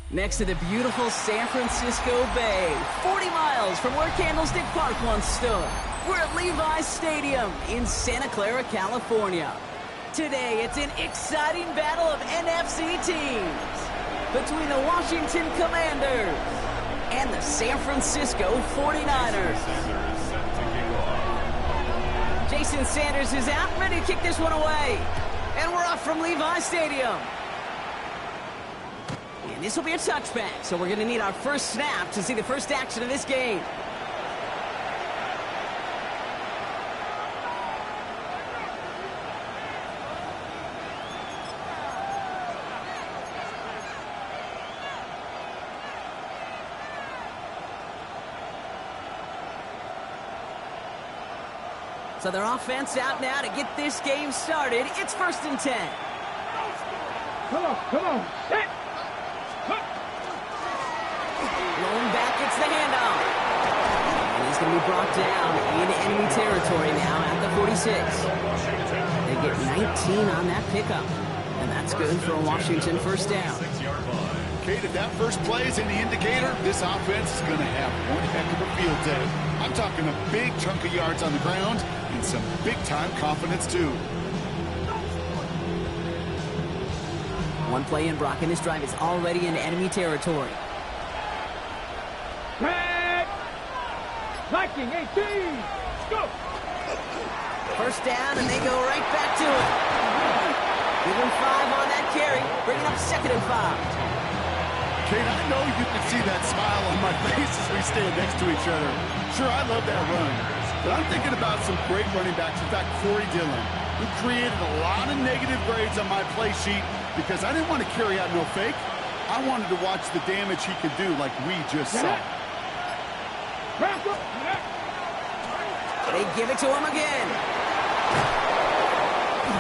Next to the beautiful San Francisco Bay, 40 miles from where Candlestick Park once stood. We're at Levi's Stadium in Santa Clara, California. Today, it's an exciting battle of NFC teams between the Washington Commanders and the San Francisco 49ers. Jason Sanders is out, ready to kick this one away. And we're off from Levi's Stadium. And this will be a touchback, so we're going to need our first snap to see the first action of this game. So their offense out now to get this game started. It's 1st and 10. Come on. Hit. Rolling back, it's the handoff. And he's going to be brought down into enemy territory now at the 46. They get 19 on that pickup. And that's good for a Washington first down. Kate, if that first play is any indicator, this offense is going to have one heck of a field day. I'm talking a big chunk of yards on the ground and some big-time confidence, too. One play in, Brock, and this drive is already in enemy territory. Red. Viking 18. Go. First down, and they go right back to it. Give him 5 on that carry, bringing up 2nd and 5. Kate, I know you can see that smile on my face as we stand next to each other. Sure, I love that run. But I'm thinking about some great running backs. In fact, Corey Dillon, who created a lot of negative grades on my play sheet because I didn't want to carry out no fake. I wanted to watch the damage he could do like we just saw. They give it to him again.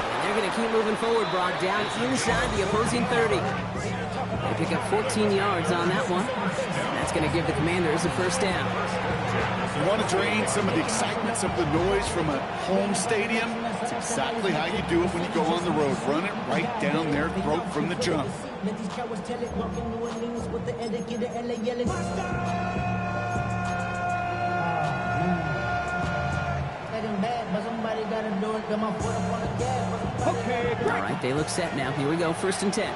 And they're going to keep moving forward, Brock, down inside the opposing 30. They pick up 14 yards on that one. That's going to give the Commanders a first down. You want to drain some of the excitements of the noise from a home stadium? It's exactly how you do it when you go on the road. Run it right down their throat from the jump. Okay. All right, they look set now. Here we go, 1st and 10.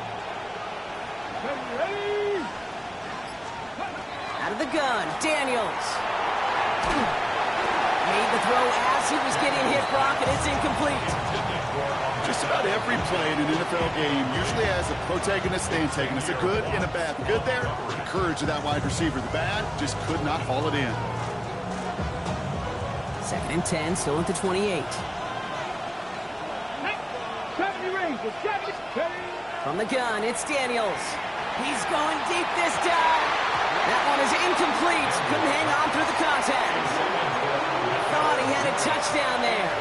Out of the gun, Daniels. Made the throw as he was getting hit, Brock, and it's incomplete. Just about every play in an NFL game usually has a protagonist and antagonist, a good and a bad. The good there, the courage of that wide receiver. The bad, just could not haul it in. 2nd and 10, still at the 28. From the gun, it's Daniels. He's going deep this time. That one is incomplete. Couldn't hang on through the contact. Thought he had a touchdown there.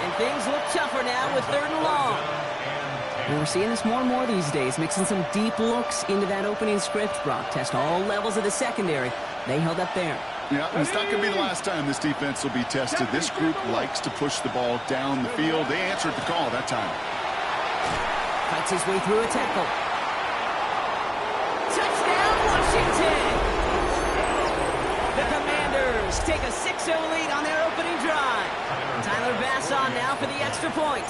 And things look tougher now with 3rd and long. And we're seeing this more and more these days, mixing some deep looks into that opening script. Brock, test all levels of the secondary. They held up there. Yeah, and it's not going to be the last time this defense will be tested. This group likes to push the ball down the field. They answered the call that time. Fights his way through a tackle. Touchdown, Washington! The Commanders take a 6-0 lead on their opening drive. Tyler Bass on now for the extra point.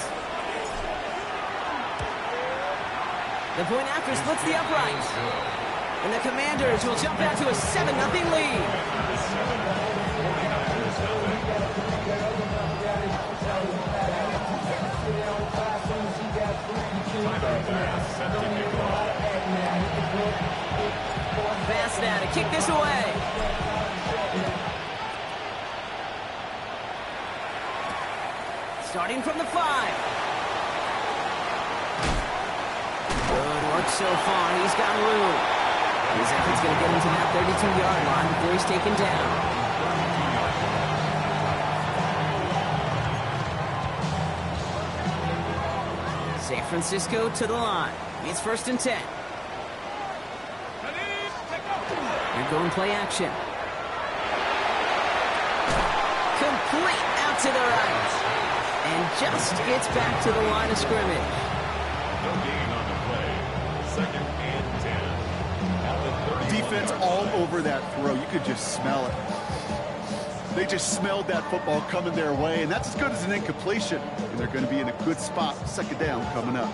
The point after splits the upright. And the Commanders will jump out to a 7-0 lead. Bass now to kick this away. Starting from the 5. Good work so far. He's got room. His effort's going to get him to that 32-yard line before he's taken down. San Francisco to the line. It's 1st and 10. They're going play action. Complete out to the right. And just gets back to the line of scrimmage. No gain on the play. 2nd and 10. At the defense all over that throw. You could just smell it. They just smelled that football coming their way, and that's as good as an incompletion. And they're going to be in a good spot. Second down coming up.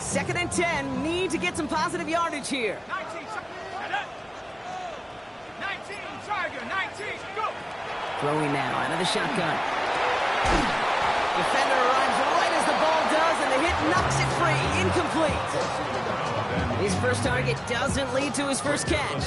Second and 10, need to get some positive yardage here. 19, Tiger, 19, go! Throwing now out of the shotgun. Defender arrives right as the ball does, and the hit knocks it free. Incomplete. His first target doesn't lead to his first catch.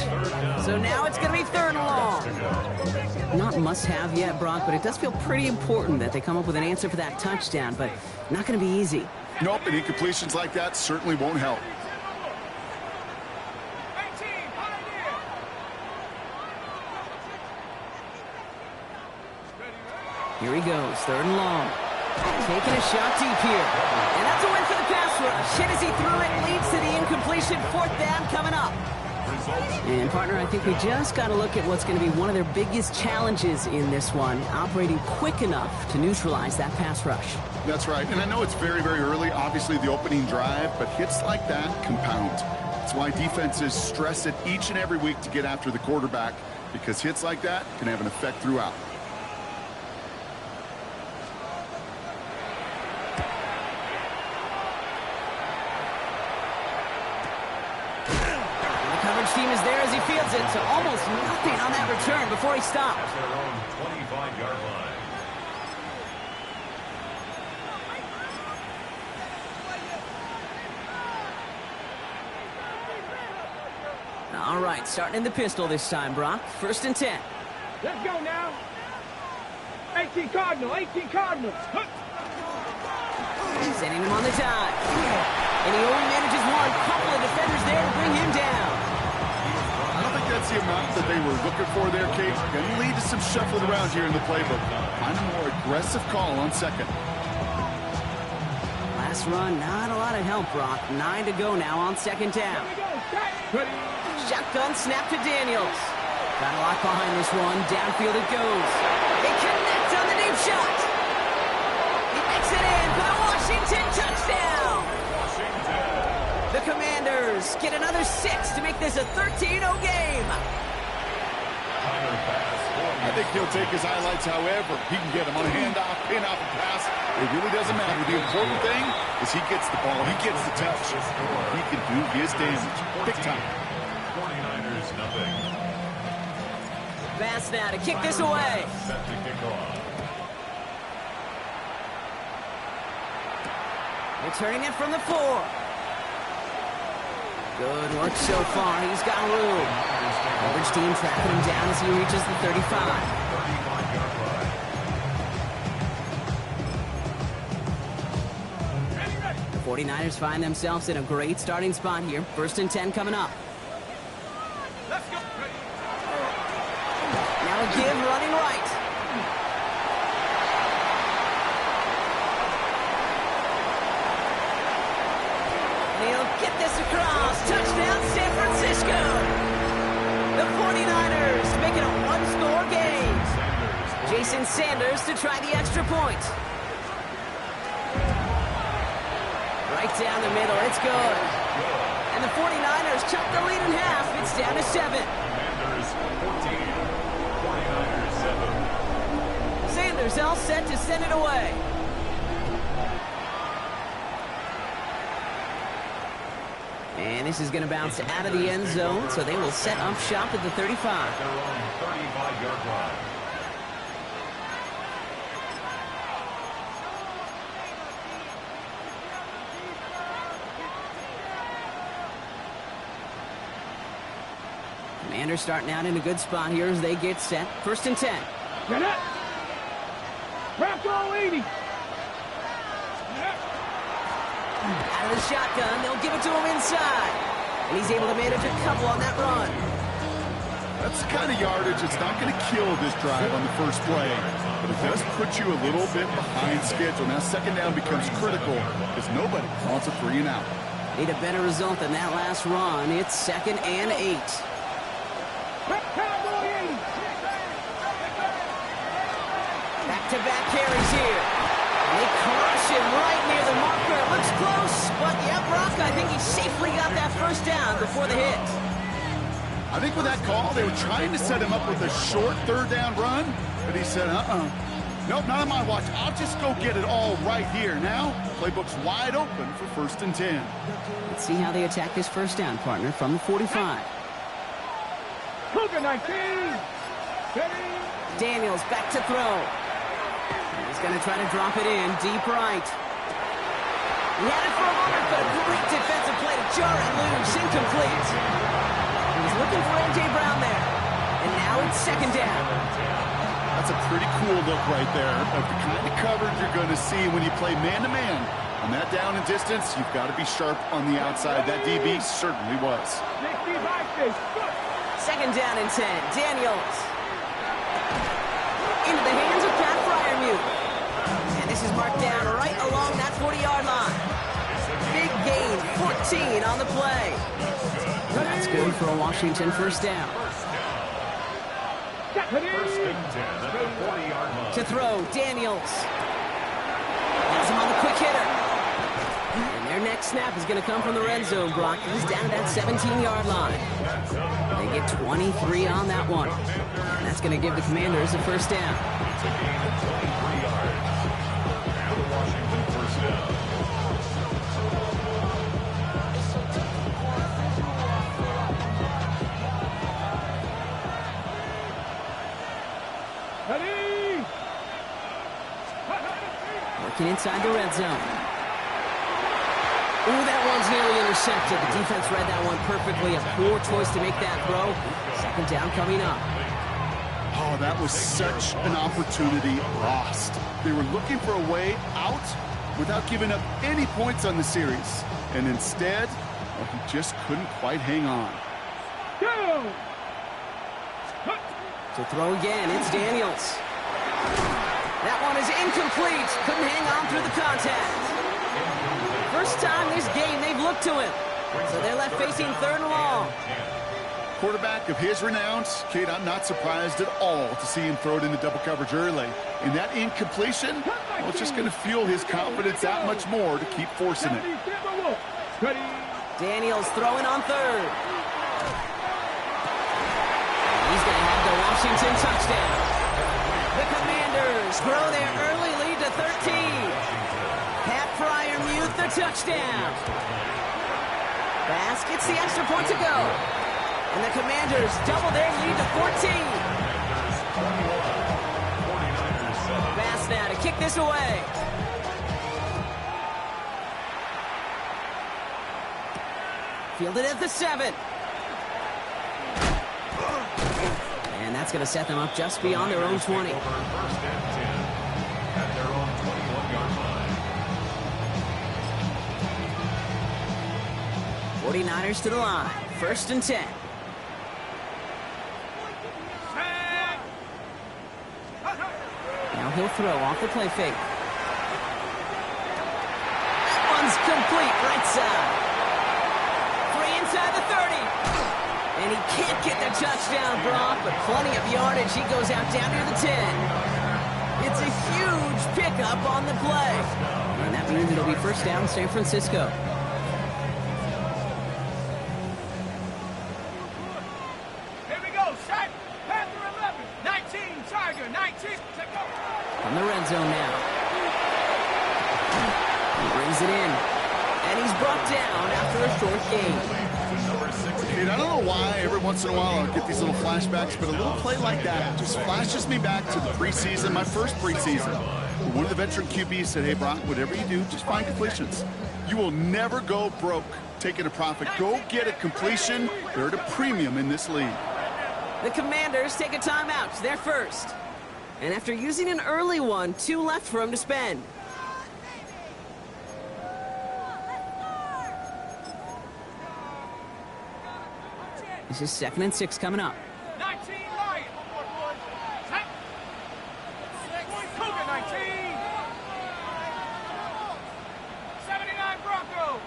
So now it's going to be third and long. Not must-have yet, Brock, but it does feel pretty important that they come up with an answer for that touchdown, but not going to be easy. Nope, and incompletions like that certainly won't help. Here he goes, third and long. Taking a shot deep here. And that's a win for the pass rush. Hit as he threw it, leads to the incompletion. Fourth down coming up. And, partner, I think we just got to look at what's going to be one of their biggest challenges in this one, operating quick enough to neutralize that pass rush. That's right, and I know it's very, very early, obviously the opening drive, but hits like that compound. That's why defenses stress it each and every week to get after the quarterback, because hits like that can have an effect throughout. Team is there as he fields it, so almost nothing on that return before he stopped. Their own 25-yard line. All right, starting in the pistol this time, Brock. First and 10. Let's go now. 18 Cardinals. Sending him on the dive. And he only manages one. Couple of defenders there to bring him down. I don't think that's the amount that they were looking for there, Kate. Going to lead to some shuffling around here in the playbook. Find a more aggressive call on second. Last run, not a lot of help, Brock. 9 to go now on second down. Shotgun snap to Daniels. Got a lot behind this one. Downfield it goes. They connect on the deep shot. He makes it in for the Washington touchdown. The Commanders get another 6 to make this a 13-0 game. I think he'll take his highlights however he can get them on a handoff, pin off, and pass. It really doesn't matter. The important thing is he gets the ball, he gets the touch. He can do his damage. Big time. 49ers nothing. Pass now to kick this away. Set to kick off. Returning it from the 4. Good work so far. He's got room. Coverage team tracking him down as he reaches the 35. 35-yard line. The 49ers find themselves in a great starting spot here. First and 10 coming up. Let's go. Now a give running right. He'll get this across. Touchdown, San Francisco. The 49ers make it a one-score game. Jason Sanders to try the extra point. Right down the middle. It's good. And the 49ers chop the lead in half. It's down to 7. Commanders 14, 49ers 7. Sanders all set to send it away. And this is going to bounce out of the end zone, so they will set up shop at the 35. Their own 35-yard line. Commanders starting out in a good spot here as they get set. First and 10. Get it. Bronco 80. Out of the shotgun, they'll give it to him inside. And he's able to manage a couple on that run. That's the kind of yardage that's not going to kill this drive on the first play, but it does put you a little bit behind schedule. Now second down becomes critical because nobody wants a 3 and out. Need a better result than that last run. It's second and 8. back-to-back carries here. They crush him right near the marker. Looks close, but yeah, Brock, I think he safely got that first down before the hit. I think with that call, they were trying to set him up with a short third down run, but he said, nope, not on my watch. I'll just go get it all right here. Now, playbook's wide open for 1st and 10. Let's see how they attack this first down, partner, from the 45. Cougar 19. Daniels back to throw. He's going to try to drop it in deep right. He had it for a moment, but a great defensive play to jar it loose. Incomplete. He was looking for A.J. Brown there. And now it's 2nd down. That's a pretty cool look right there of the kind of coverage you're going to see when you play man-to-man. On that down and distance, you've got to be sharp on the outside. That DB certainly was. 2nd down and 10. Daniels. Into the hands of Pat Fryermuth. And this is marked down right along that 40-yard line. Big gain, 14 on the play. That's good for a Washington first down. First and 10 at the 40-yard line. To throw, Daniels. Has him on the quick hitter. And their next snap is going to come from the red zone, Brock. He's down at that 17-yard line. They get 23 on that one. And that's going to give the Commanders a first down. It's a gain of 23 yards. And the Washington first down. Working inside the red zone. Ooh, that one's nearly intercepted. The defense read that one perfectly. A poor choice to make that throw. 2nd down coming up. Oh, that was such an opportunity lost. They were looking for a way out without giving up any points on the series. And instead, well, he just couldn't quite hang on. To throw again, it's Daniels. That one is incomplete. Couldn't hang on through the contact. First time this game they've looked to him. So they're left facing 3rd and long. Quarterback of his renown, Kate, I'm not surprised at all to see him throw it into double coverage early. And that incompletion, well, it's just going to fuel his confidence that much more to keep forcing it. Daniels throwing on 3rd. He's going to have the Washington touchdown. The Commanders grow their early lead to 13. Pat Fryermuth, the touchdown. Bass gets the extra point to go. And the Commanders double their lead to 14. Bass now to kick this away. Fielded at the 7. And that's going to set them up just beyond their own 20. First and 10 at their own 21-yard line. 49ers to the line. 1st and 10. Now he'll throw off the play fake. That one's complete right side. Free inside the 30. And he can't get the touchdown, Brock, but plenty of yardage. He goes out down near the 10. It's a huge pickup on the play. And that means it'll be first down San Francisco. Here we go, set. Panther 11, 19, Tiger 19. From the red zone now. He brings it in. And he's brought down after a short gain. Dude, I don't know why every once in a while I'll get these little flashbacks, but a little play like that just flashes me back to the preseason, my first preseason. One of the veteran QBs said, hey, Brock, whatever you do, just find completions. You will never go broke taking a profit. Go get a completion. They're at a premium in this league. The Commanders take a timeout. They're first. And after using an early one, 2 left for him to spend. This is 2nd and 6 coming up. 19, Lion. Set. Cougar 19. 79, Bronco.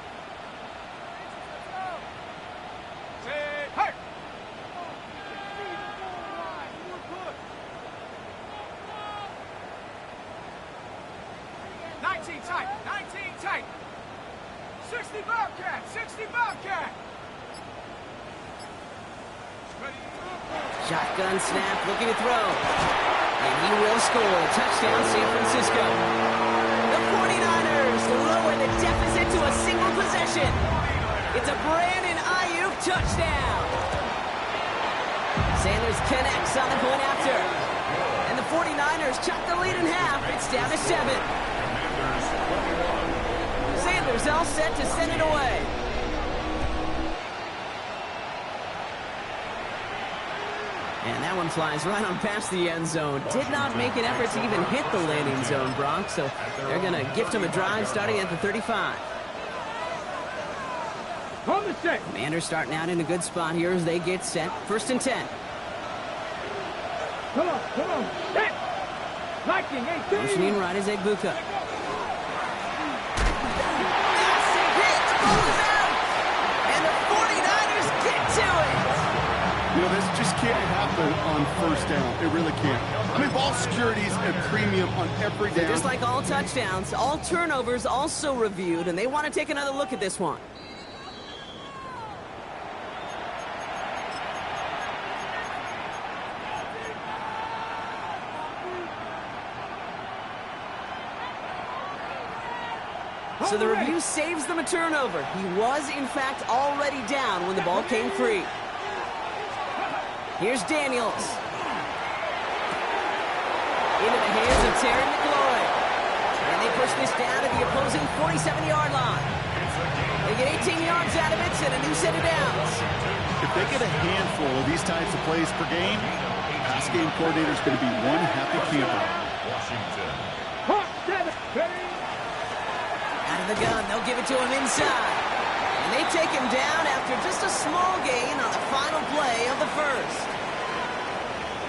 Set. Hurt. 19 tight. 19 tight. 60 Bobcat. 60 Bobcat. Shotgun snap, looking to throw. And he will score. Touchdown, San Francisco. The 49ers lower the deficit to a single possession. It's a Brandon Ayuk touchdown. Sanders connects on the point after. And the 49ers chop the lead in half. It's down to 7. Sanders all set to send it away. And that one flies right on past the end zone. Did not make an effort to even hit the landing zone, Bronx. So they're going to gift him a drive starting at the 35. On the set. Commanders starting out in a good spot here as they get set. 1st and 10. Come on. Set. Liking 18. Motioning right is Egbuka. Massive hit. The ball is out. And the 49ers get to it. You know, this just can't happen on 1st down. It really can't. I mean, ball security is a premium on every down. Just like all touchdowns, all turnovers also reviewed, and they want to take another look at this one. So the review saves them a turnover. He was, in fact, already down when the ball came free. Here's Daniels. Into the hands of Terry McLaurin. And they push this down to the opposing 47-yard line. They get 18 yards out of it and a new set of downs. If they get a handful of these types of plays per game, pass game coordinator is going to be one happy camper. Out of the gun, they'll give it to him inside. And they take him down after just a small gain on the final play of the first.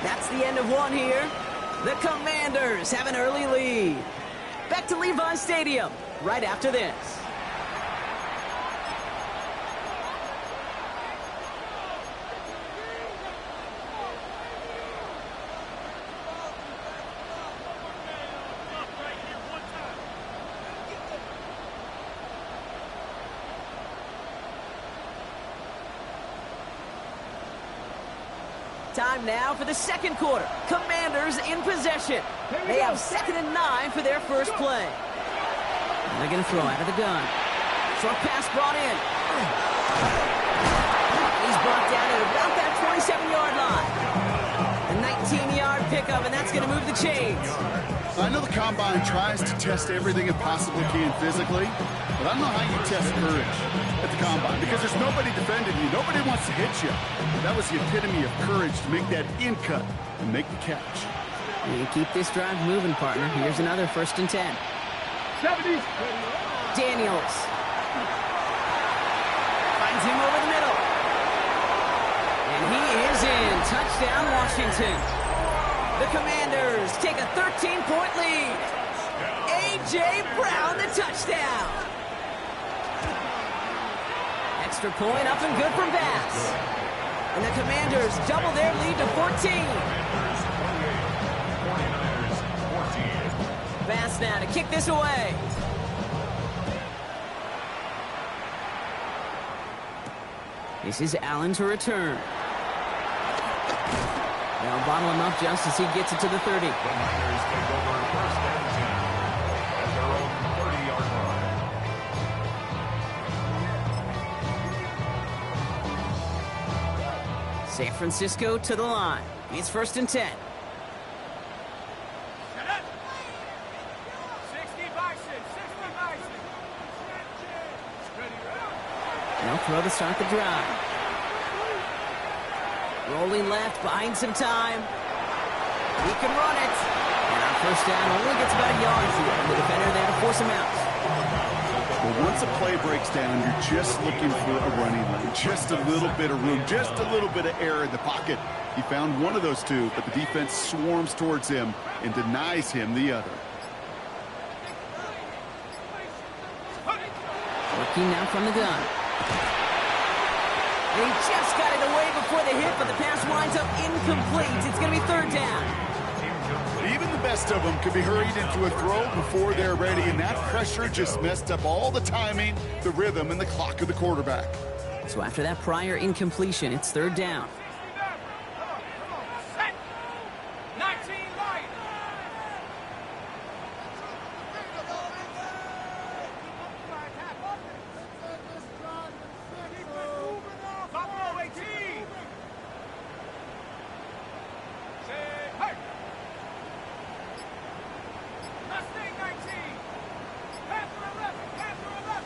That's the end of one here. The Commanders have an early lead. Back to Levi Stadium right after this. Time now for the second quarter. Commanders in possession. They have 2nd and 9 for their first play. And they're going to throw out of the gun. Short pass brought in. He's brought down at about that 27-yard line. A 19-yard pickup, and that's going to move the chains. I know the Combine tries to test everything it possibly can physically, but I don't know how you test courage at the Combine because there's nobody defending you. Nobody wants to hit you. That was the epitome of courage to make that in cut and make the catch. You keep this drive moving, partner. Here's another 1st and 10. 70s. Daniels. Finds him over the middle. And he is in. Touchdown, Washington. The Commanders take a 13-point lead. A.J. Brown, the touchdown. Extra point up and good from Bass. And the Commanders double their lead to 14. Bass now to kick this away. This is Allen to return. They'll bottle him up just as he gets it to the 30. The Niners take over 1st and 10 at their own 30-yard line. San Francisco to the line. It's 1st and 10. 60 Bison. 60 Bison. No throw to start the drive. Rolling left, buying some time. He can run it. And on 1st down, only gets about a yard through it. The defender there to force him out. Well, once a play breaks down, you're just looking for a running lane. Just a little bit of room, just a little bit of air in the pocket. He found one of those two, but the defense swarms towards him and denies him the other. Working now from the gun. They just got it away before the hit, but the pass winds up incomplete. It's going to be 3rd down. Even the best of them can be hurried into a throw before they're ready, and that pressure just messed up all the timing, the rhythm, and the clock of the quarterback. So after that prior incompletion, it's third down. Set. 19 right. Buffalo 18. Say, hey. Mustang 19. Panther 11. Panther 11.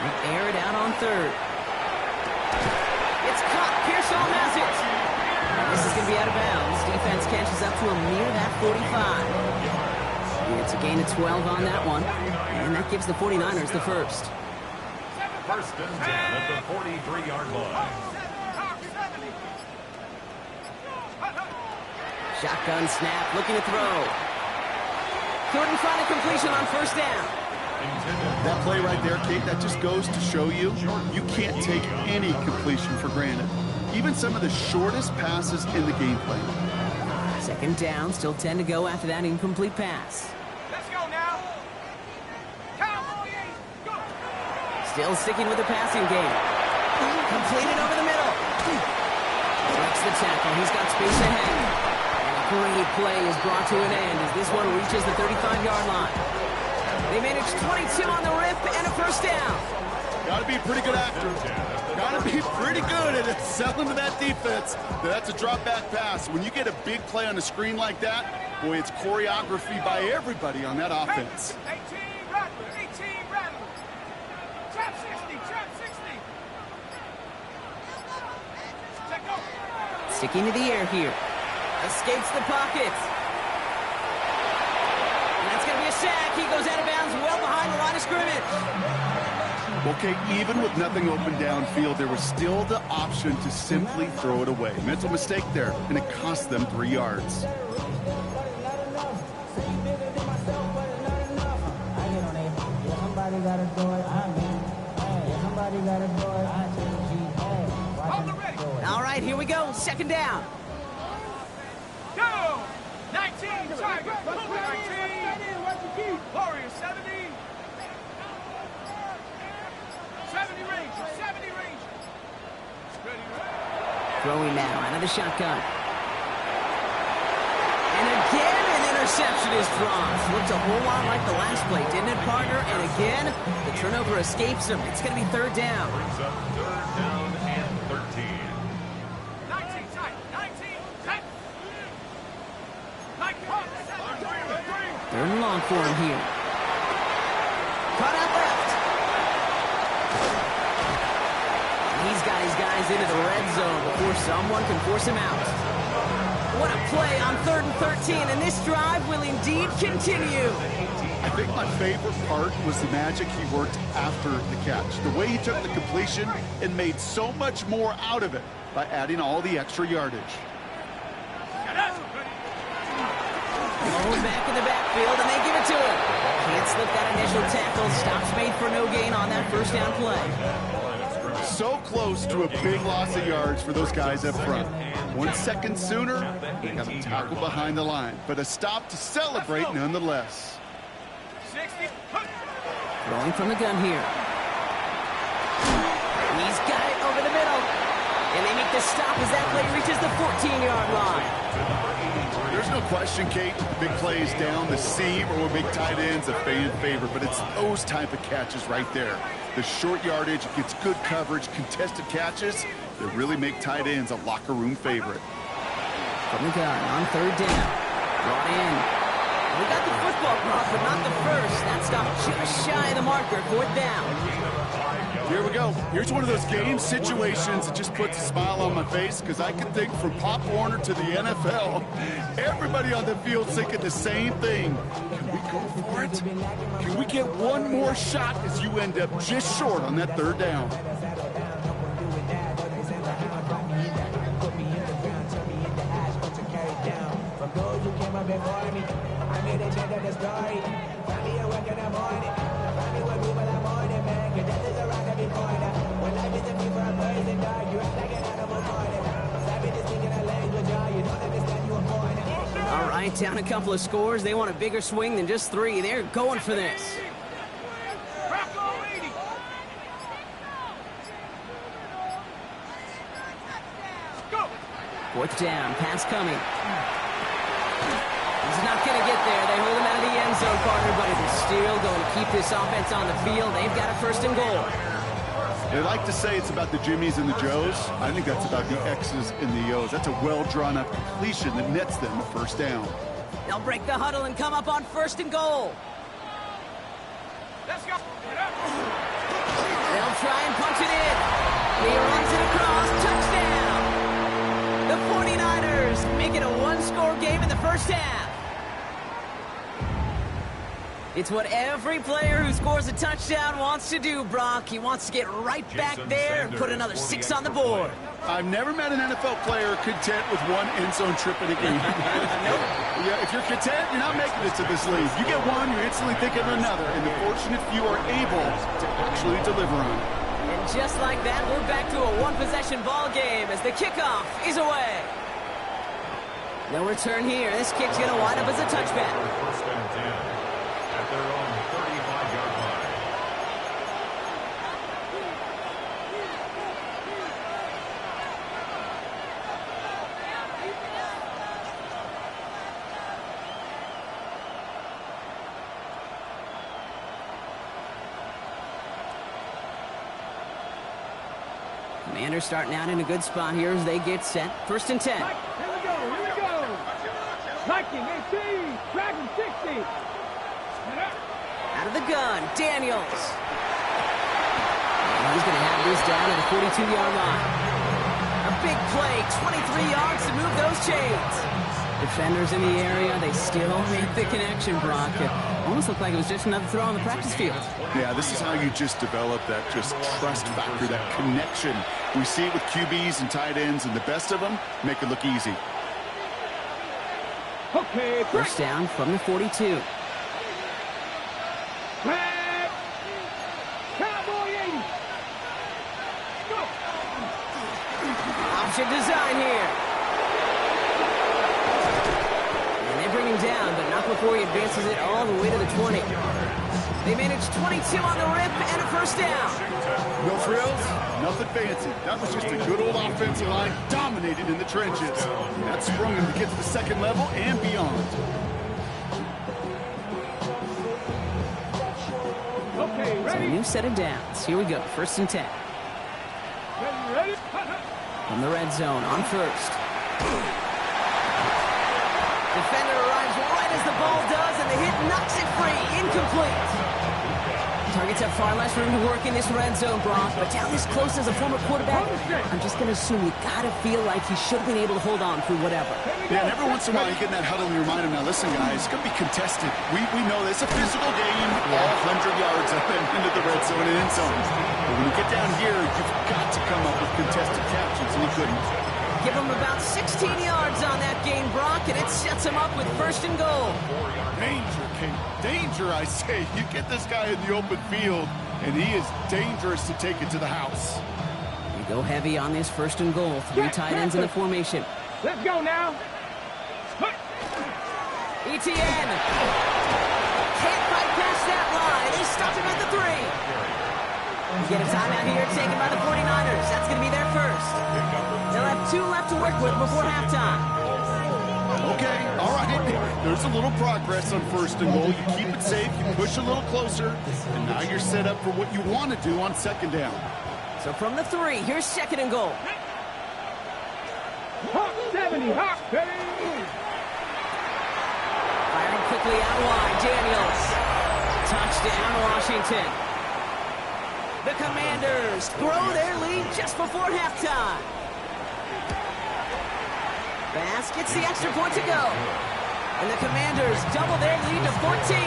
We air it out on third. It's caught. Pearsall has it. This is going to be out of bounds. Defense catches up to him near that 45. It's a gain of 12 on that one. And that gives the 49ers the first. First and 10 at the 43-yard line. Shotgun snap, looking to throw. Couldn't find a completion on first down. That play right there, Kate, that just goes to show you, you can't take any completion for granted. Even some of the shortest passes in the game plan. Second down, still 10 to go after that incomplete pass. Let's go now. Cowboys, go. Still sticking with the passing game. Completed over the middle. Breaks the tackle. He's got space ahead. And a great play is brought to an end as this one reaches the 35-yard line. They managed 22 on the rip and a first down. Got to be a pretty good actor. Got to be pretty good at selling to that defense. That's a drop-back pass. When you get a big play on the screen like that, boy, it's choreography by everybody on that offense. 18 Rattler, 18 Rattler. Trap 60, trap 60. Check go. Sticking to the air here. Escapes the pocket. And that's going to be a sack. He goes out of bounds well behind the line of scrimmage. Okay, even with nothing open downfield, there was still the option to simply throw it away. Mental mistake there, and it cost them 3 yards. All right, here we go. Second down. Go. 19 Tiger. 19. Warriors 70. 70 Ranger. 70 Ranger. Throwing now out of the shotgun. And again, an interception is dropped. Looked a whole lot like the last play, didn't it, partner? And again, the turnover escapes him. It's going to be third down. Brings up third down and 13. 19 Tiger. 19. 10. Third and long for him here. Cut out left. He's got his guys into the red zone before someone can force him out. What a play on 3rd and 13, and this drive will indeed continue. I think my favorite part was the magic he worked after the catch. The way he took the completion and made so much more out of it by adding all the extra yardage. Thrown back in the backfield, and they give it to him. Can't slip that initial tackle. Stops made for no gain on that first down play. So close to a big loss of yards for those guys up front. 1 second sooner, they got a tackle behind the line, but a stop to celebrate nonetheless. 60. Throwing from the gun here. He's got it over the middle. And they make the stop as that play reaches the 14-yard line. There's no question, Kate, big plays down the seam or big tight ends a fan favorite, but it's those type of catches right there. The short yardage, gets good coverage, contested catches that really make tight ends a locker room favorite. From the gun on third down. Brought in. We got the football brought, but not the first. That stop just shy of the marker. Fourth down. Here we go. Here's one of those game situations that just puts a smile on my face because I can think from Pop Warner to the NFL, everybody on the field thinking the same thing. Can we go for it? Can we get one more shot as you end up just short on that third down? All right, down a couple of scores. They want a bigger swing than just 3. They're going for this. Fourth down, pass coming. He's not going to get there. They hold him out of the end zone, partner, but it is still going to keep this offense on the field. They've got a first and goal. They like to say it's about the Jimmies and the Joes. I think that's about the X's and the O's. That's a well-drawn-up completion that nets them a first down. They'll break the huddle and come up on first and goal. Let's go. They'll try and punch it in. He runs it across. Touchdown. The 49ers make it a one-score game in the first half. It's what every player who scores a touchdown wants to do, Brock. He wants to get right back there and put another 6 on the board. I've never met an NFL player content with one end zone trip in a game. Nope. Yeah, if you're content, you're not making it to this league. You get one, you're instantly thinking of another, and the fortunate few are able to actually deliver on it. And just like that, we're back to a one-possession ball game as the kickoff is away. No return here. This kick's going to wind up as a touchback. First and 10 at their own 35-yard line. Commanders starting out in a good spot here as they get set. First and 10. Here we go. Viking 18, Dragon 60. Out of the gun, Daniels. And he's going to have this down at the 42-yard line. A big play, 23 yards to move those chains. Defenders in the area, they still make the connection, Brock. It almost looked like it was just another throw on the practice field. Yeah, this is how you just develop that just trust factor, that connection. We see it with QBs and tight ends, and the best of them make it look easy. Okay, First down from the 42. Cowboy 80. Go. Option design here. And they bring him down, but not before he advances it all the way to the 20. They manage 22 on the rip and a first down. No frills, nothing fancy. That was just a good old offensive line dominated in the trenches. That sprung him to get to the second level and beyond. Okay, So a ready? new set of downs. Here we go, first and 10. Ready? From the red zone on first. Defender arrives right as the ball does, and the hit knocks it free. Incomplete. Targets have far less room to work in this red zone, Brock, but down this close as a former quarterback, I'm just going to assume you got to feel like he should have been able to hold on through whatever. Yeah, and every once in a while you get in that huddle and you remind him, now listen guys, it's going to be contested. We know this, a physical game, all 100 yards up and into the red zone and end zone. But when you get down here, you've got to come up with contested captions, and he couldn't. Give him about 16 yards on that game, Brock, and it sets him up with first and goal. Danger, King. Danger, I say. You get this guy in the open field, and he is dangerous to take it to the house. You go heavy on this first and goal. 3 tight ends in the formation. Let's go now. ETN. Can't fight past that line. They stop him at the 3. Get a timeout here taken by the 49ers. That's going to be their first. They'll have 2 left to work with before halftime. Okay, all right. There's a little progress on first and goal. You keep it safe, you push a little closer, and now you're set up for what you want to do on second down. So from the 3, here's second and goal. Hawk 70, Hawk. Firing quickly out wide, Daniels. Touchdown, Washington. The Commanders grow their lead just before halftime. Bass gets the extra point to go. And the Commanders double their lead to 14.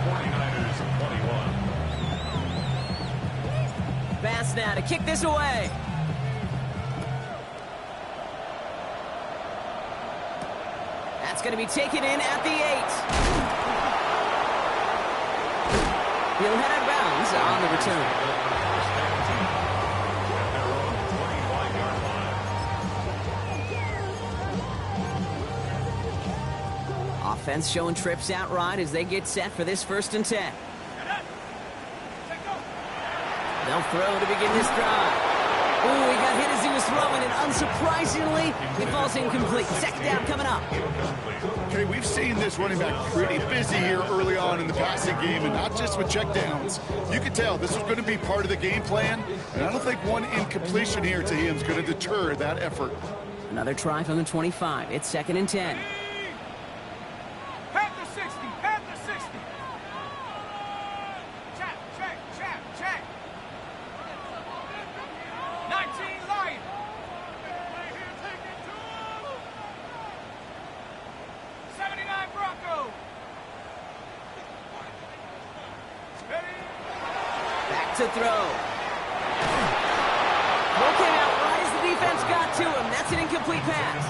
49ers 21. Bass now to kick this away. That's going to be taken in at the 8. He'll head out of bounds on the return. Offense showing trips out right as they get set for this 1st and 10. They'll throw to begin this drive. Ooh, he got hit as he was throwing, and unsurprisingly, it falls incomplete. 2nd down coming up. Okay, we've seen this running back pretty busy here early on in the passing game, and not just with checkdowns. You can tell this was going to be part of the game plan, and I don't think one incompletion here to him is going to deter that effort. Another try from the 25. It's 2nd and 10. Panther 60, Panther 60. Check. 19 Lion. 79 Bronco. Back to throw. Came out right as the defense got to him. That's an incomplete pass.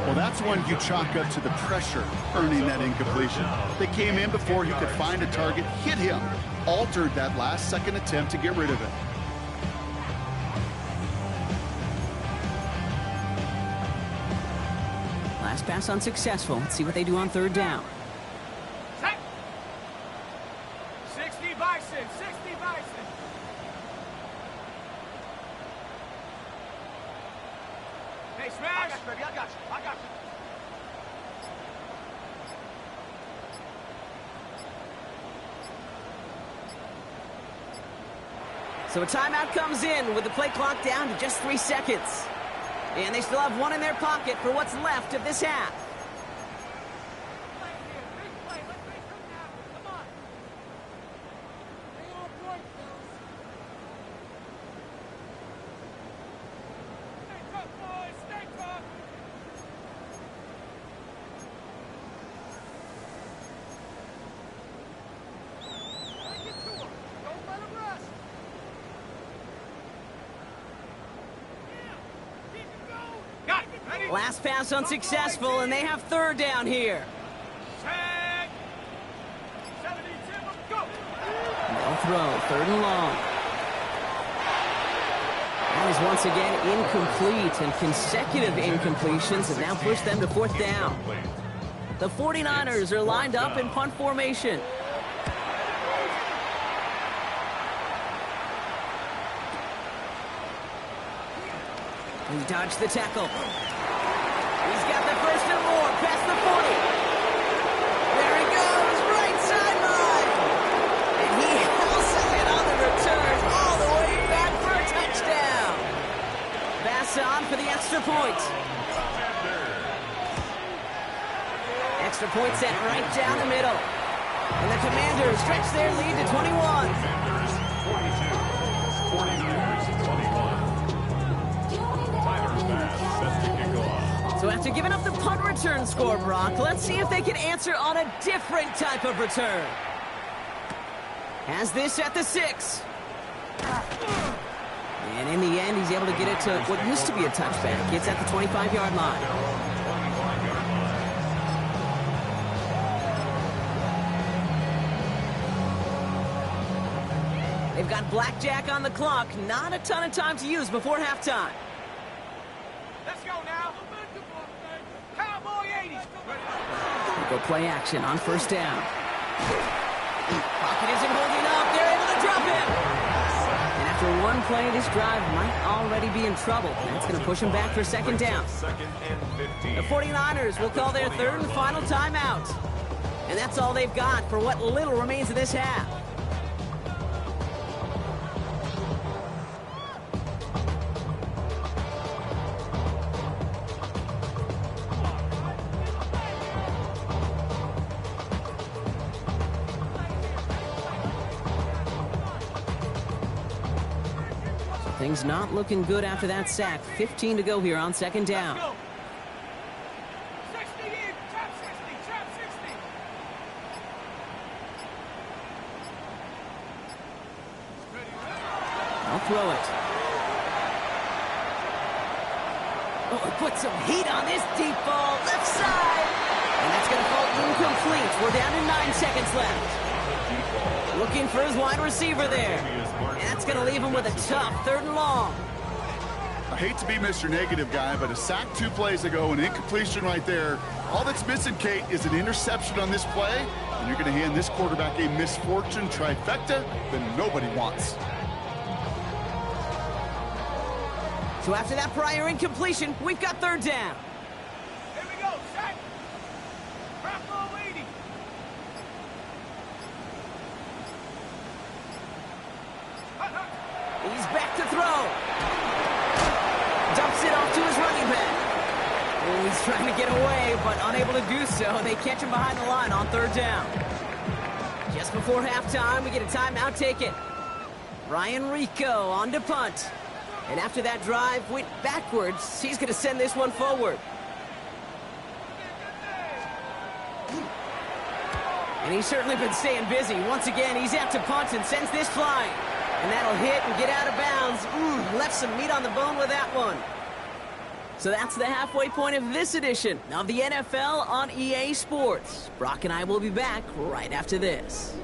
Well, that's one you chalk up to the pressure earning that incompletion. They came in before he could find a target, hit him, altered that last second attempt to get rid of it. Last pass unsuccessful. Let's see what they do on 3rd down. 60 Bison, 60 Bison. Hey, Smash! I got you. So a timeout comes in with the play clock down to just 3 seconds. And they still have one in their pocket for what's left of this half. Last pass unsuccessful, and they have 3rd down here. They'll throw 3rd and long. That is once again incomplete, and consecutive incompletions have now pushed them to 4th down. The 49ers are lined up in punt formation. He dodged the tackle. He's got the 1st and more past the 40. There he goes, right sideline. And he houses it on the return all the way back for a touchdown. Pass on for the extra point. Extra point set right down the middle. And the Commanders stretch their lead to 21. So after giving up the punt return score, Brock, let's see if they can answer on a different type of return. Has this at the 6. And in the end, he's able to get it to what used to be a touchback. It's at the 25-yard line. They've got blackjack on the clock. Not a ton of time to use before halftime. Let's go now. Cowboy 80s. They go play action on 1st down. Pocket isn't holding up. They're able to drop him. And after one play, this drive might already be in trouble. That's going to push him back for 2nd down. The 49ers will call their 3rd and final timeout. And that's all they've got for what little remains of this half. Things not looking good after that sack. 15 to go here on 2nd down. 60 in, trap 60, trap 60. I'll throw it. Oh, he put some heat on this deep ball, left side. And that's going to fall incomplete. We're down to 9 seconds left. Looking for his wide receiver there. And that's going to leave him with a tough 3rd and long. I hate to be Mr. Negative guy, but a sack 2 plays ago, an incompletion right there. All that's missing, Kate, is an interception on this play, and you're going to hand this quarterback a misfortune trifecta that nobody wants. So after that prior incompletion, we've got third down. Here we go, set. Bravo waiting. He's back to throw. Dumps it off to his running back. Oh, he's trying to get away, but unable to do so. They catch him behind the line on third down. Just before halftime, we get a timeout taken. Ryan Rico on to punt. And after that drive went backwards, he's going to send this one forward. And he's certainly been staying busy. Once again, he's out to punt and sends this flying. And that'll hit and get out of bounds. Left some meat on the bone with that one. So that's the halfway point of this edition of the NFL on EA Sports. Brock and I will be back right after this.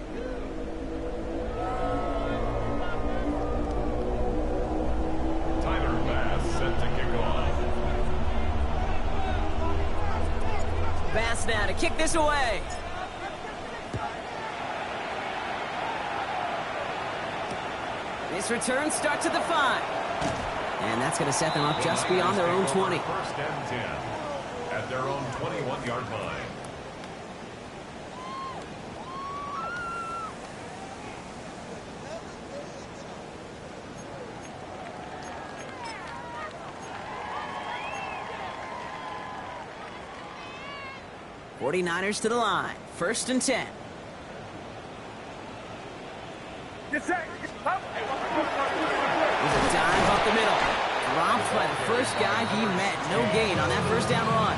Set to kick off. Bass now to kick this away. This return starts at the 5. And that's going to set them up just beyond their own 20. First and 10 at their own 21-yard line. '49ers to the line. First and 10. Get set. Up. There's a dive up the middle. Dropped by the first guy he met. No gain on that first down run.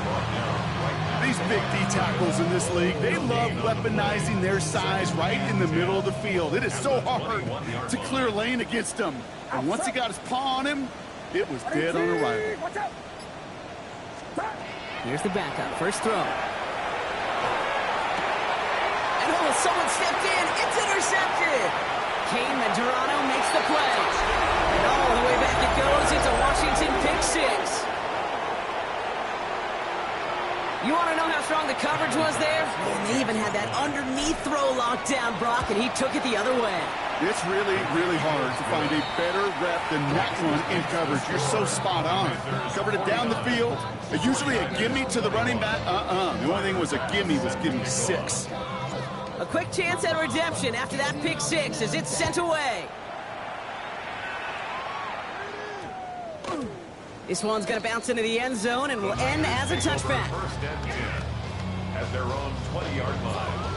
These big D tackles in this league, they love weaponizing their size right in the middle of the field. It is so hard to clear lane against them. And once he got his paw on him, it was dead on arrival. Here's the backup. First throw. Someone stepped in. It's intercepted. Kane Medrano makes the play. And all the way back it goes. It's a Washington pick 6. You want to know how strong the coverage was there? Man, they even had that underneath throw locked down, Brock, and he took it the other way. It's really, really hard to find a better rep than that one in coverage. You're so spot on. Covered it down the field. Usually a gimme to the running back. The only thing was a gimme was gimme 6. A quick chance at redemption after that pick 6 as it's sent away. This one's going to bounce into the end zone and will end as a touchback. First and 10 at their own 20-yard line.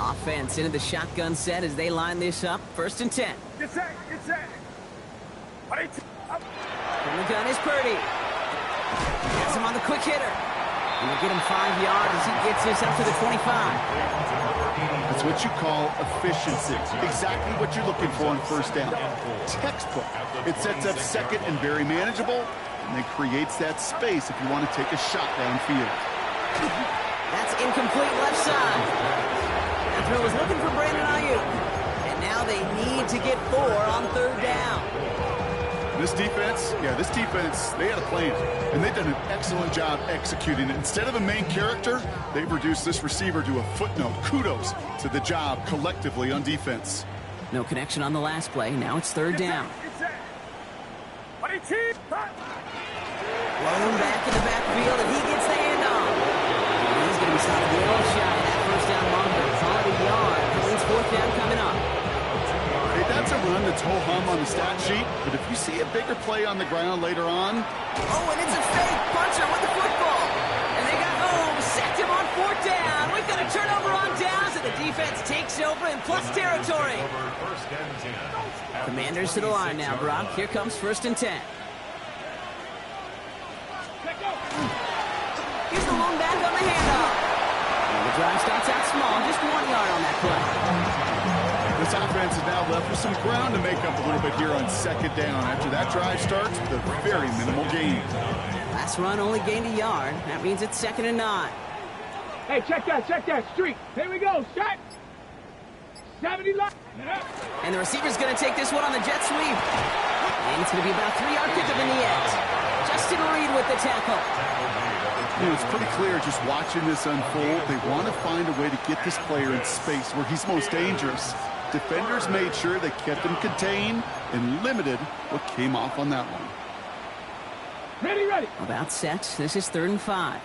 Offense into the shotgun set as they line this up. First and 10. Get set. Get set. Up. From the gun is Purdy. Gets him on the quick hitter. And we'll get him 5 yards as he gets this up to the 25. That's what you call efficiency. Exactly what you're looking for on first down. Textbook. It sets up second and very manageable, and it creates that space if you want to take a shot downfield. That's incomplete left side. That throw was looking for Brandon Ayuk. And now they need to get 4 on third down. This defense, they had a plan, and they've done an excellent job executing it. Instead of a main character, they've reduced this receiver to a footnote. Kudos to the job collectively on defense. No connection on the last play. Now it's third down. Blown back in the backfield, and he gets the handoff. He's going to be stopped well shy of that first down marker. Call it a yard. It's fourth down coming up. Hey, that's a run that's ho-hum on the stat sheet, but if you see a bigger play on the ground later on... Oh, and it's a fake puncher with the football. And they got home, sacked him on fourth down. We've got a turnover on downs, and the defense takes over in plus territory. Commanders to the line now, Brock. Here comes first and 10. Here's the lone back on the handoff. And the drive starts out small, just 1 yard on that play. This offense is now left with some ground to make up a little bit here on second down. After that drive starts, the very minimal gain. Last run only gained a yard. That means it's 2nd and 9. Hey, check that streak. Here we go, shot. 70 line. And the receiver's going to take this one on the jet sweep. And it's going to be about a 3-yard pickup in the end. Justin Reed with the tackle. You know, it's pretty clear just watching this unfold. They want to find a way to get this player in space where he's most dangerous. Defenders made sure they kept him contained and limited what came off on that one. Ready. About set. This is 3rd and 5.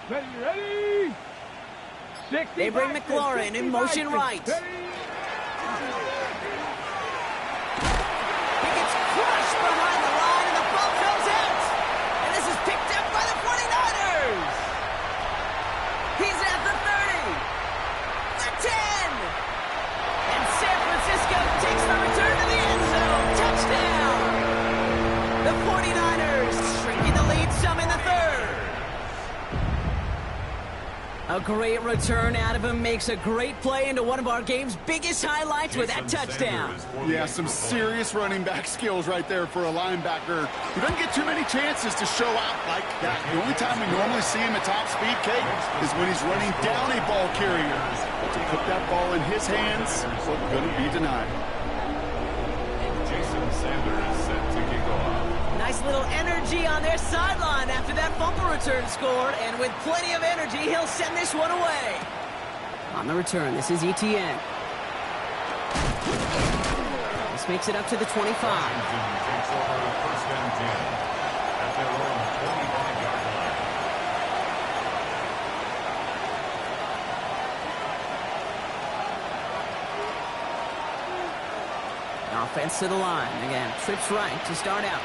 Ready. They bring McLaurin in motion right. He gets crushed behind the line, and the ball comes out. And this is picked up by the 49ers. He's at the 30. The 10. And San Francisco takes the return to the end zone. Touchdown. The 49ers shrinking the lead some in the 3rd. A great return out of him, makes a great play into one of our game's biggest highlights with that touchdown. Yeah, some serious running back skills right there for a linebacker. He doesn't get too many chances to show out like that. The only time we normally see him at top speed, Kate, is when he's running down a ball carrier. To put that ball in his hands, we're going to be denied. Jason Sanders set to kick off. Nice little energy on their sideline after that bumper return scored, and with plenty of energy, he'll send this one away. On the return, this is Etienne. This makes it up to the 25. Takes over 1st and 10 at their own 25-yard line. Offense to the line. Again, trips right to start out.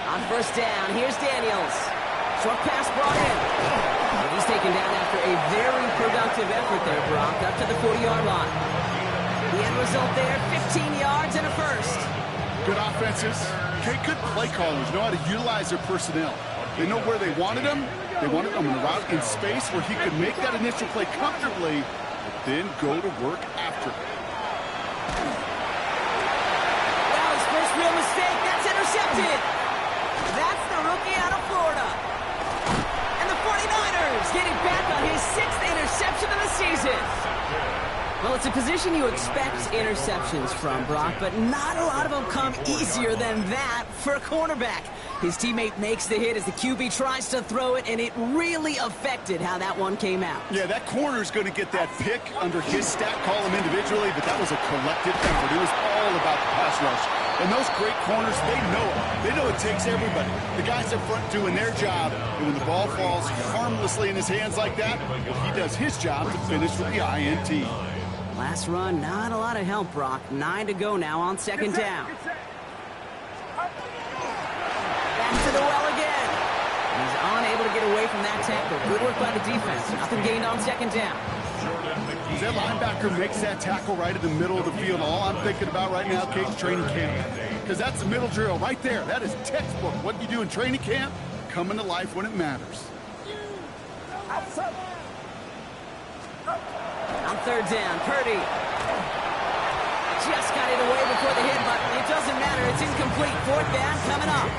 On 1st down, here's Daniels. Short pass brought in. But he's taken down after a very productive effort there, Brock, up to the 40-yard line. The end result there, 15 yards and a 1st. Good offenses. Okay, good play callers know how to utilize their personnel. They know where they wanted him. They wanted him in a route in space where he could make that initial play comfortably, but then go to work after. Well, his first real mistake, that's intercepted. That's the rookie out of Florida. And the 49ers getting back on his 6th interception of the season. Well, it's a position you expect interceptions from, Brock, but not a lot of them come easier than that for a cornerback. His teammate makes the hit as the QB tries to throw it, and it really affected how that one came out. Yeah, that corner's going to get that pick under his stat column individually, but that was a collective effort. It was all about the pass rush. And those great corners, they know it. They know it takes everybody. The guys up front doing their job, and when the ball falls harmlessly in his hands like that, he does his job to finish with the INT. Last run, not a lot of help, Brock. 9 to go now on 2nd down. Back to the well again. He's unable to get away from that tackle. Good work by the defense. Nothing gained on 2nd down. As that linebacker makes that tackle right in the middle of the field, all I'm thinking about right now, Kate's training camp. Because that's the middle drill right there. That is textbook. What you do in training camp, coming to life when it matters. On 3rd down, Purdy just got it away before the hit, but it doesn't matter. It's incomplete. 4th down coming up.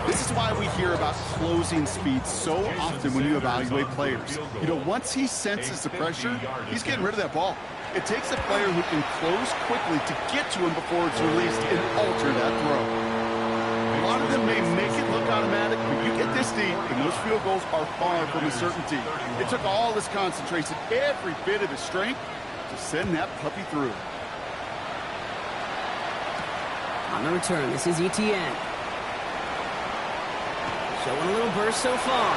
This is why we hear about closing speed so often when you evaluate players. You know, once he senses the pressure, he's getting rid of that ball. It takes a player who can close quickly to get to him before it's released and alter that throw. A lot of them may make it look automatic, but you get this deep, and those field goals are far from a certainty. It took all his concentration, every bit of his strength, to send that puppy through. On the return, this is Etienne. Showing a little burst so far.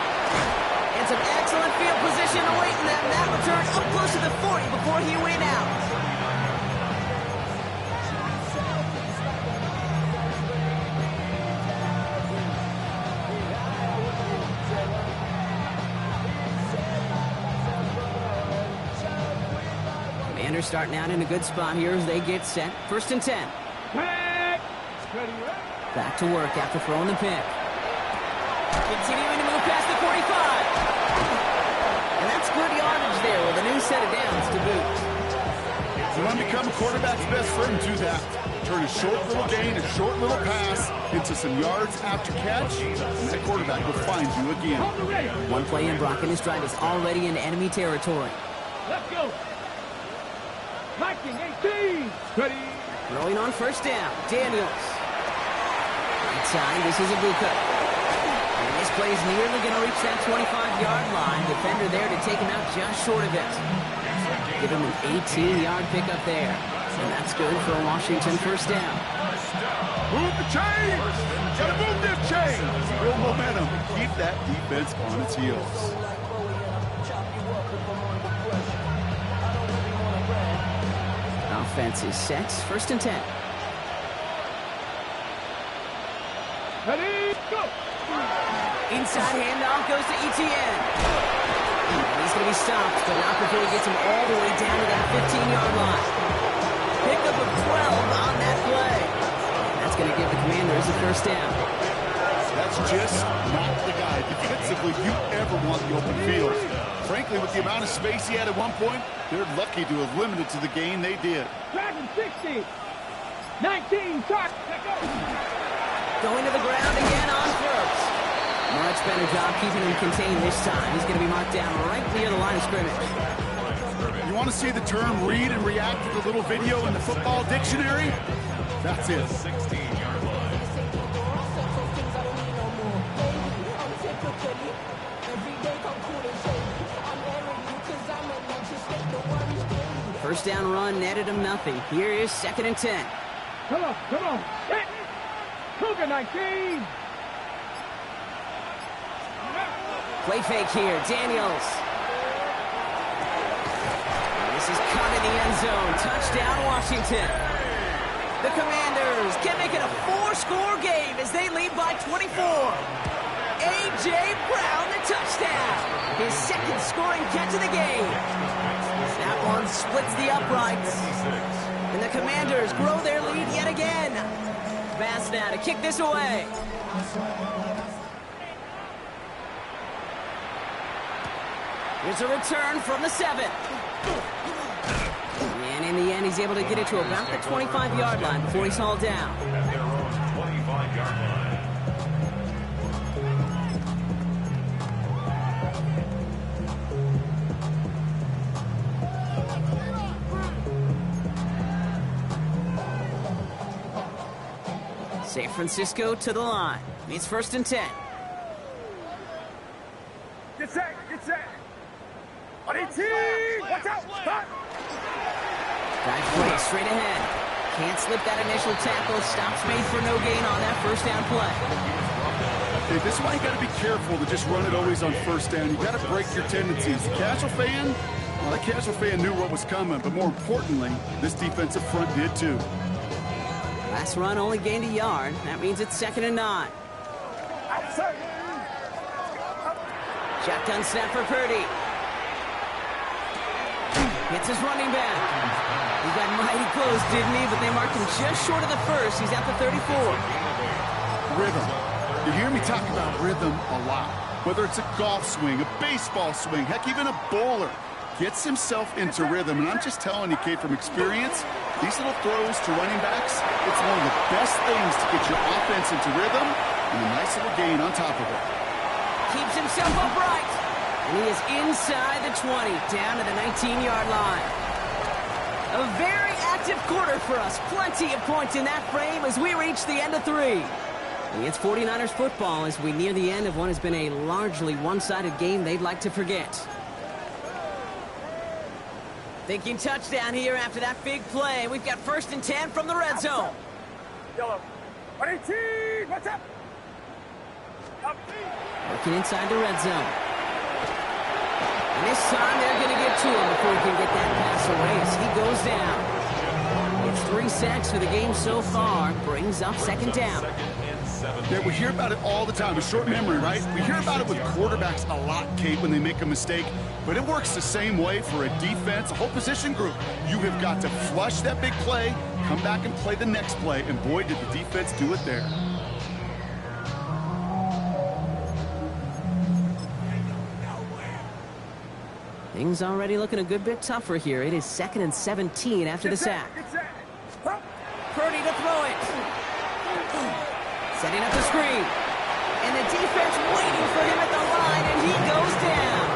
And some excellent field position awaiting them. That return up close to the 40 before he went out. Commanders starting out in a good spot here as they get set. 1st and 10. Back to work after throwing the pick. Continuing to move past the 45. And that's good yardage there with a new set of downs to boot. You want to become a quarterback's best friend, do that. Turn a short little gain, a short little pass into some yards after catch, and that quarterback will find you again. One play in, Brock, and his drive is already in enemy territory. Let's go. 19, 18. Ready. Throwing on first down, Daniels. Right side, this is a blue cut. And this play is nearly going to reach that 25-yard line. Defender there to take him out just short of it. Give him an 18-yard pickup there. And that's good for a Washington first down. Move the chain! Gotta move this chain! Build momentum. Keep that defense on its heels. Offense is set. First and 10. Ready, go! Inside handoff goes to Etienne. He's going to be stopped, but not before he gets him all the way down to that 15-yard line. Pickup of 12 on that play. That's going to give the Commanders a first down. That's just not the guy defensively you ever want the open field. Frankly, with the amount of space he had at one point, they're lucky to have limited to the gain they did. Dragon 60. 19, start. Going to the ground again on first. Much better job keeping him contained this time. He's going to be marked down right near the line of scrimmage. You want to see the term read and react to the little video in the football dictionary? That's it. 16-yard line. First down run netted him nothing. Here is second and 10. Come on, come on. Hit. Cougar 19. Play fake here, Daniels. This is caught in the end zone. Touchdown, Washington. The Commanders can make it a 4-score game as they lead by 24. A.J. Brown, the touchdown. His second scoring catch of the game. That one splits the uprights. And the Commanders grow their lead yet again. Pass now to kick this away. Here's a return from the 7. And in the end, he's able to get it to about the 25-yard line before he's hauled down. At their own 25-yard line. San Francisco to the line. It's first and 10. Get set, get set. 18, watch out, stop. Dive play straight ahead. Can't slip that initial tackle. Stops made for no gain on that first down play. Okay, this is why you got to be careful to just run it always on first down. You got to break your tendencies. The casual fan, well, the casual fan knew what was coming, but more importantly, this defensive front did too. Last run only gained a yard. That means it's second and 9. Shotgun snap for Purdy. Hits his running back. He got mighty close, didn't he? But they marked him just short of the first. He's at the 34. Rhythm. You hear me talk about rhythm a lot. Whether it's a golf swing, a baseball swing, heck, even a bowler gets himself into rhythm. And I'm just telling you, Kate, from experience, these little throws to running backs, it's one of the best things to get your offense into rhythm and a nice little gain on top of it. Keeps himself upright. And he is inside the 20, down to the 19-yard line. A very active quarter for us. Plenty of points in that frame as we reach the end of 3. It's 49ers football as we near the end of what has been a largely one-sided game they'd like to forget. Thinking touchdown here after that big play. We've got first and 10 from the red zone. Yellow. 18, what's up? Working inside the red zone. And this time they're going to get to him before he can get that pass away as he goes down. It's 3 sacks for the game so far. Brings up second down. Yeah, we hear about it all the time. A short memory, right? We hear about it with quarterbacks a lot, Kate, when they make a mistake. But it works the same way for a defense, a whole position group. You have got to flush that big play, come back and play the next play. And boy, did the defense do it there. Things already looking a good bit tougher here. It is 2nd and 17 after the sack. Purdy to throw it. Setting up the screen. And the defense waiting for him at the line, and he goes down.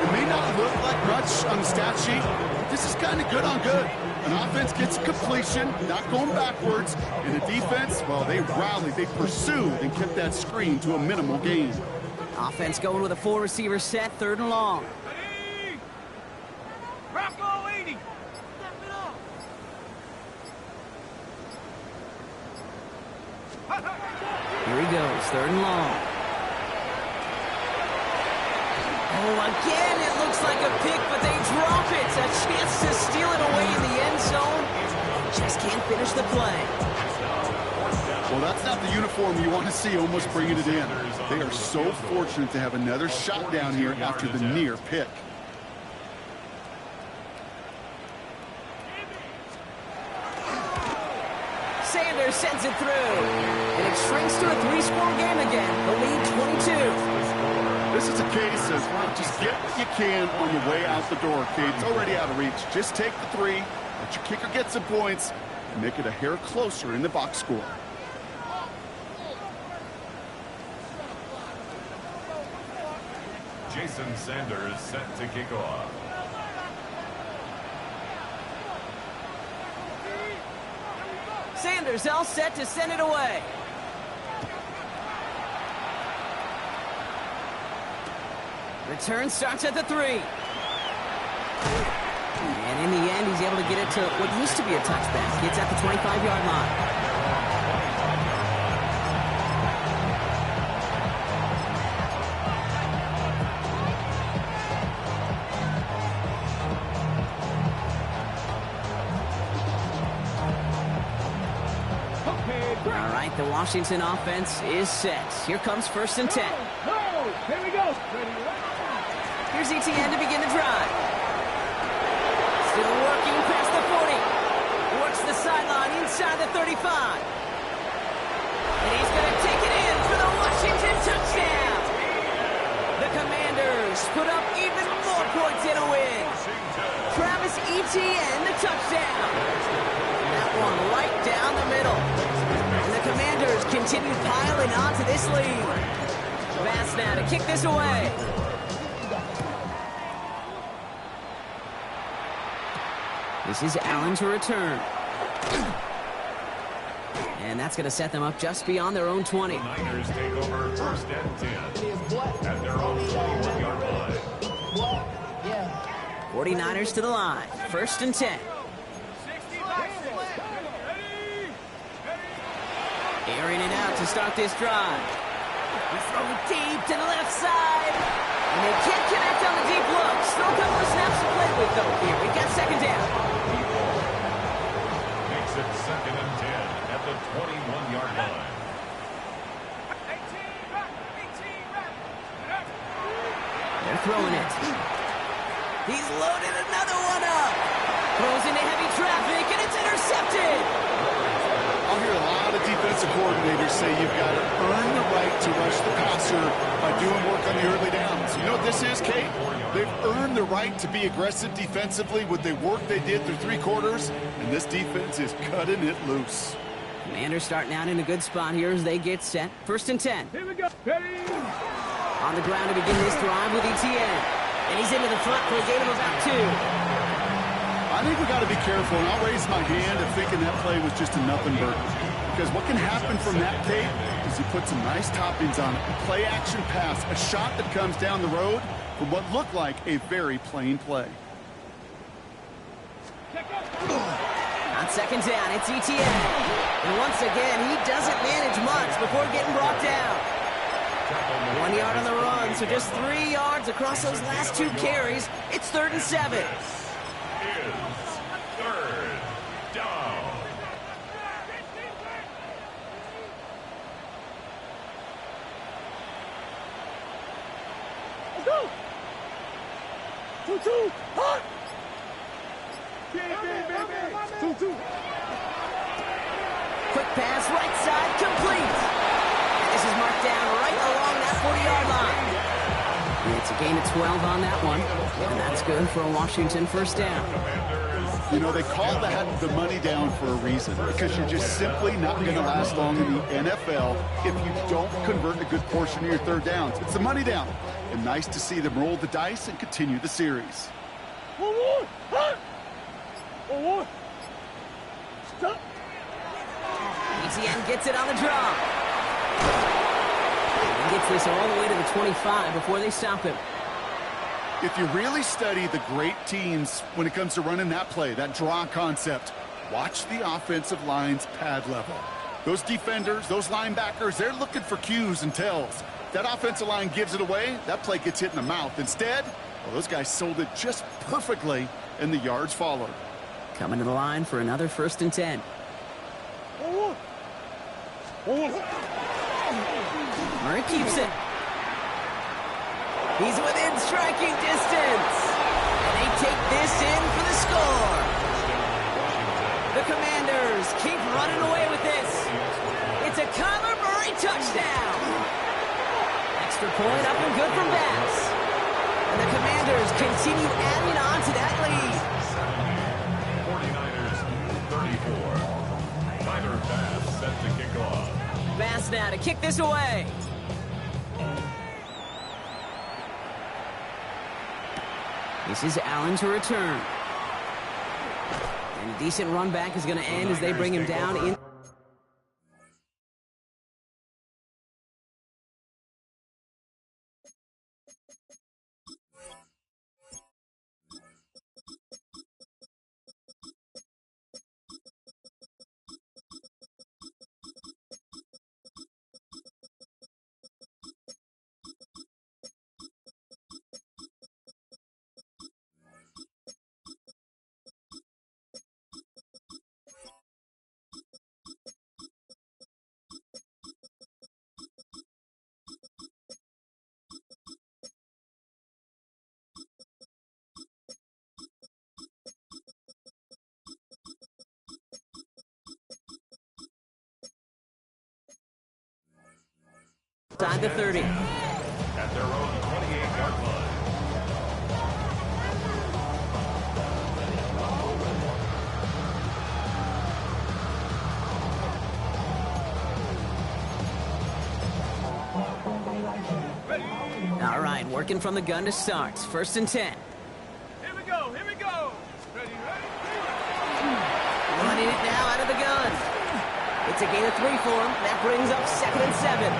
It may not look like much on the stat sheet, but this is kind of good on good. An offense gets a completion, not going backwards, and the defense, well, they rallied, they pursued, and kept that screen to a minimal gain. Offense going with a 4-receiver set, 3rd and long. Rocco 80. Here he goes, 3rd and long. Oh, again, it looks like a pick, but they drop it. A chance to steal it away in the end zone. Just can't finish the play. Well, that's not the uniform you want to see almost bringing it in. They are so fortunate to have another shot down here after the near pick. Sanders sends it through. And it shrinks to a 3-score game again. The lead 22. This is a case of just get what you can on the way out the door, Kate. It's already out of reach. Just take the 3, let your kicker get some points, and make it a hair closer in the box score. Jason Sanders set to kick off. Sanders all set to send it away. Return starts at the 3. And in the end, he's able to get it to what used to be a touchback. It's at the 25-yard line. All right, the Washington offense is set. Here comes 1st and 10. Here we go. Here's ETN to begin the drive. Still working past the 40. Works the sideline inside the 35. And he's going to take it in for the Washington touchdown. The Commanders put up even more points in a win. Travis Etienne, the touchdown. That one right down the middle. And the Commanders continue piling onto this lead. Pass now to kick this away. This is Allen to return. And that's going to set them up just beyond their own 20. The Niners take over 1st and 10 at their own 21-yard line. 49ers to the line. 1st and 10. Airing it out to start this drive. We throw it deep to the left side. And they can't connect on the deep look. Still a couple of snaps to play with, though. Here we got 2nd down. Makes it 2nd and 10 at the 21-yard line. 18 back. They're throwing it. He's loaded another one up. Throws into heavy traffic, and it's intercepted. I'll hear a lot of defensive coordinators say you've got to earn the right to rush the passer by doing work on the early downs. You know what this is, Kate? They've earned the right to be aggressive defensively with the work they did through 3 quarters, and this defense is cutting it loose. Commanders starting out in a good spot here as they get set. 1st and 10. Here we go. Ready? On the ground to begin this drive with ETN. And he's into the front for a gain of about 2. I think we got to be careful, and I'll raise my hand of thinking that play was just a nothing burger. Because what can happen from that, Kate, is he put some nice toppings on it. A play-action pass, a shot that comes down the road from what looked like a very plain play. On 2nd down, it's ETN. And once again, he doesn't manage much before getting brought down. 1 yard on the run, so just 3 yards across those last 2 carries. It's 3rd and 7. Is 3rd down. Let's go. 2-2. Hot. 2-2. Quick pass, right side, complete. And this is marked down right along that 40-yard line. It's It's a gain of 12 on that one, and that's good for a Washington first down. You know, they call that the money down for a reason, because you're just simply not going to last long in the NFL if you don't convert a good portion of your third downs. It's the money down. And nice to see them roll the dice and continue the series. Stop. ETN gets it on the draw. He gets this all the way to the 25 before they stop him. If you really study the great teams when it comes to running that play, that draw concept, watch the offensive line's pad level. Those defenders, those linebackers, they're looking for cues and tells. That offensive line gives it away, that play gets hit in the mouth. Instead, well, those guys sold it just perfectly, and the yards followed. Coming to the line for another 1st and 10. Murray keeps it. He's within striking distance. And they take this in for the score. The Commanders keep running away with this. It's a Kyler Murray touchdown. Extra point up and good from Bass. And the Commanders continue adding on to that lead. 49ers 34. Tyler Bass set to kick off. Bass now to kick this away. This is Allen to return. And a decent run back is going to end as they bring him down in. Inside the 30. At their own 28-yard line. All right, working from the gun to start. 1st and 10. Here we go. Here we go. Ready, ready. Running it now out of the gun. It's a gain of 3 for him. That brings up 2nd and 7.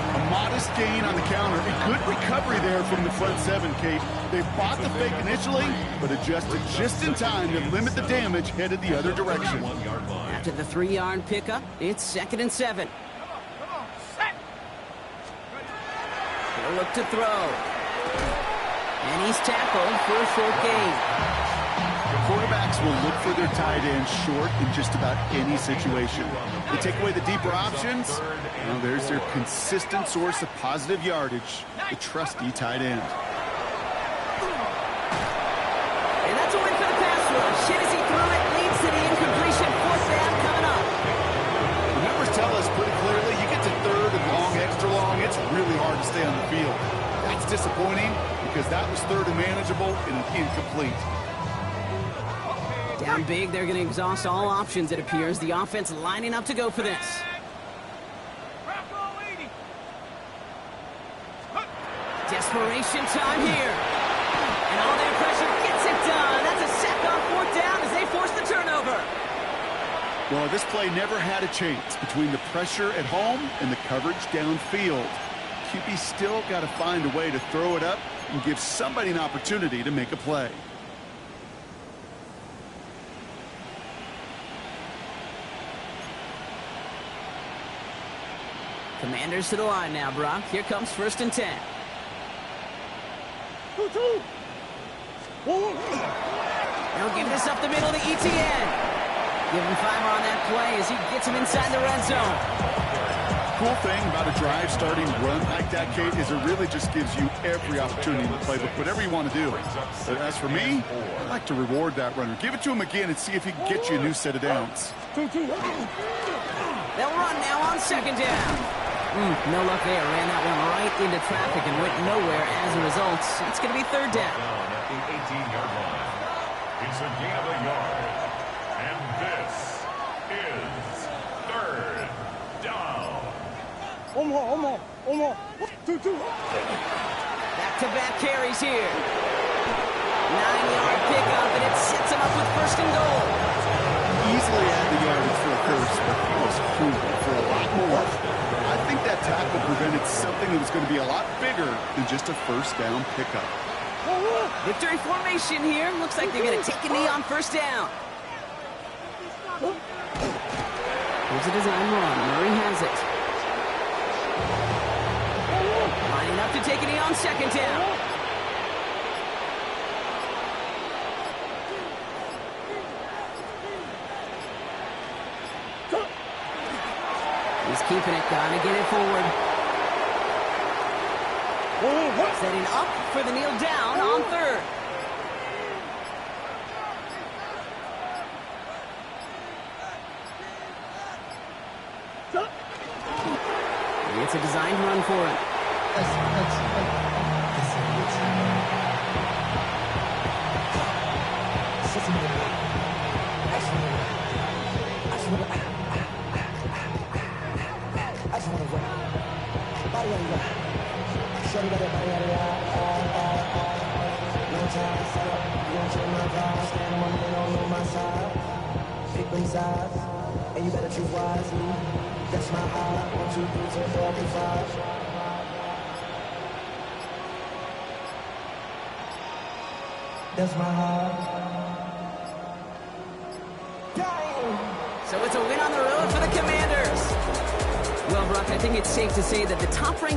A modest gain on the counter. A good recovery there from the front 7, Kate. They bought the fake initially, but adjusted just in time to limit the damage headed the other direction. After the 3-yard pickup, it's 2nd and 7. Come on, set. He'll look to throw. And he's tackled for a short gain. Quarterbacks will look for their tight end short in just about any situation. They take away the deeper options. Well, there's their consistent source of positive yardage, the trusty tight end. And that's a win for the pass rush. Hit as he threw it, leads to the incompletion. 4th down coming up. The numbers tell us pretty clearly, you get to 3rd and long, extra long, it's really hard to stay on the field. That's disappointing because that was 3rd and manageable and an incomplete. Down big, they're going to exhaust all options, it appears. The offense lining up to go for this. Desperation time here. And all their pressure gets it done. That's a sack on 4th down as they force the turnover. Well, this play never had a chance between the pressure at home and the coverage downfield. QB still got to find a way to throw it up and give somebody an opportunity to make a play. Commanders to the line now, Brock. Here comes 1st and 10. They'll give this up the middle to ETN. Give him 5 on that play as he gets him inside the red zone. Cool thing about a drive starting run like that, Kate, is it really just gives you every opportunity in the playbook, whatever you want to do. But as for me, I like to reward that runner. Give it to him again and see if he can get you a new set of downs. They'll run now on 2nd down. No luck there. Ran that one right into traffic and went nowhere as a result. It's going to be third down. Down at the 18-yard line. It's a gain of a yard. And this is third down. Back-to-back carries here. 9-yard pickup, and it sets him up with first and goal. Easily had the yardage for a first, but he was hungry for a lot more. I think that tackle prevented something that was going to be a lot bigger than just a first down pickup. Victory formation here. Looks like they're going to take a knee on first down. Here's a design run. Murray has it. Lining up to take a knee on second down. He's keeping it. Gotta get it forward. Setting up for the kneel down on third. It's a designed run for it. And you better choose wisely. That's my heart. 1, 2, 3, 4, 5. That's my heart. So it's a win on the road for the Commanders. Well, Brock, I think it's safe to say that the top-ranked